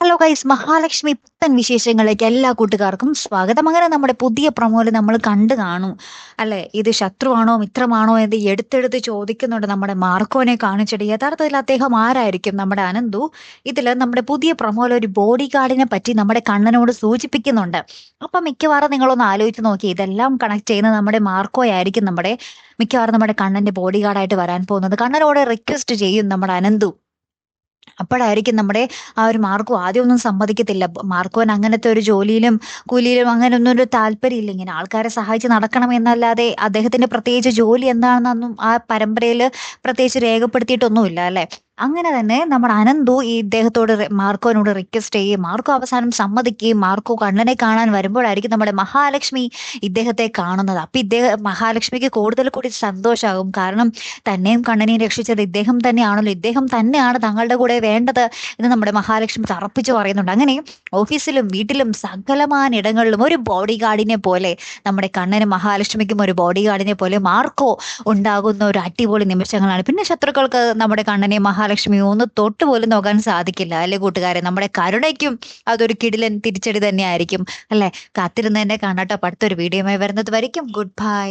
Hello guys, Mahalakshmi പുത്തൻ വിശേഷങ്ങളിലേക്ക് എല്ലാ കൂട്ടുകാർക്കും സ്വാഗതം. അങ്ങനെ നമ്മുടെ പുതിയ പ്രൊമോയില് നമ്മൾ കണ്ടു കാണും അല്ലെ, ഇത് ശത്രുവാണോ മിത്രമാണോ എന്ന് എടുത്തെടുത്ത് ചോദിക്കുന്നുണ്ട് നമ്മുടെ മാർക്കോനെ കാണിച്ചിട്ട്. യഥാർത്ഥത്തിൽ അദ്ദേഹം ആരായിരിക്കും? നമ്മുടെ അനന്തു ഇതില് നമ്മുടെ പുതിയ പ്രൊമോയിൽ ഒരു ബോഡി ഗാർഡിനെ പറ്റി നമ്മുടെ കണ്ണനോട് സൂചിപ്പിക്കുന്നുണ്ട്. അപ്പൊ മിക്കവാറും നിങ്ങളൊന്ന് ആലോചിച്ച് നോക്കി, ഇതെല്ലാം കണക്ട് ചെയ്യുന്ന നമ്മുടെ മാർക്കോ ആയിരിക്കും മിക്കവാറും നമ്മുടെ കണ്ണന്റെ ബോഡി ഗാർഡായിട്ട് വരാൻ പോകുന്നത്. കണ്ണനോട് റിക്വസ്റ്റ് ചെയ്യും നമ്മുടെ അനന്തു. അപ്പോഴായിരിക്കും നമ്മുടെ ആ ഒരു മാർക്കോ ആദ്യമൊന്നും സമ്മതിക്കത്തില്ല. മാർക്കോന് അങ്ങനത്തെ ഒരു ജോലിയിലും കൂലിയിലും അങ്ങനെയൊന്നും ഒരു താല്പര്യമില്ല. ഇങ്ങനെ ആൾക്കാരെ സഹായിച്ച് നടക്കണം എന്നല്ലാതെ അദ്ദേഹത്തിന്റെ പ്രത്യേകിച്ച് ജോലി എന്താണെന്നൊന്നും ആ പരമ്പരയിൽ പ്രത്യേകിച്ച് രേഖപ്പെടുത്തിയിട്ടൊന്നുമില്ല അല്ലെ. അങ്ങനെ തന്നെ നമ്മുടെ അനന്തു ഈ ഇദ്ദേഹത്തോട് മാർക്കോനോട് റിക്വസ്റ്റ് ചെയ്യുകയും മാർക്കോ അവസാനം സമ്മതിക്കുകയും മാർക്കോ കണ്ണനെ കാണാൻ വരുമ്പോഴായിരിക്കും നമ്മുടെ മഹാലക്ഷ്മി ഇദ്ദേഹത്തെ കാണുന്നത്. അപ്പൊ മഹാലക്ഷ്മിക്ക് കൂടുതൽ കൂടി സന്തോഷമാകും. കാരണം തന്നെയും കണ്ണനെയും രക്ഷിച്ചത് ഇദ്ദേഹം തന്നെയാണല്ലോ, ഇദ്ദേഹം തന്നെയാണ് തങ്ങളുടെ കൂടെ വേണ്ടത് എന്ന് നമ്മുടെ മഹാലക്ഷ്മി തറപ്പിച്ചു പറയുന്നുണ്ട്. അങ്ങനെ ഓഫീസിലും വീട്ടിലും സകലമാന ഇടങ്ങളിലും ഒരു ബോഡി ഗാർഡിനെ പോലെ നമ്മുടെ കണ്ണനും മഹാലക്ഷ്മിക്കും ഒരു ബോഡി ഗാർഡിനെ പോലെ മാർക്കോ ഉണ്ടാകുന്ന ഒരു അടിപൊളി നിമിഷങ്ങളാണ്. പിന്നെ ശത്രുക്കൾക്ക് നമ്മുടെ കണ്ണനെ മഹാലക്ഷ്മി ഒന്ന് തൊട്ടുപോലും നോക്കാൻ സാധിക്കില്ല അല്ലെ കൂട്ടുകാരെ. നമ്മുടെ കരുണയ്ക്കും അതൊരു കിടിലൻ തിരിച്ചടി തന്നെ ആയിരിക്കും അല്ലെ. കാത്തിരുന്ന് തന്നെ കാണാട്ടോ. അടുത്തൊരു വീഡിയോയുമായി വരുന്നത് വരയ്ക്കും. Good bye.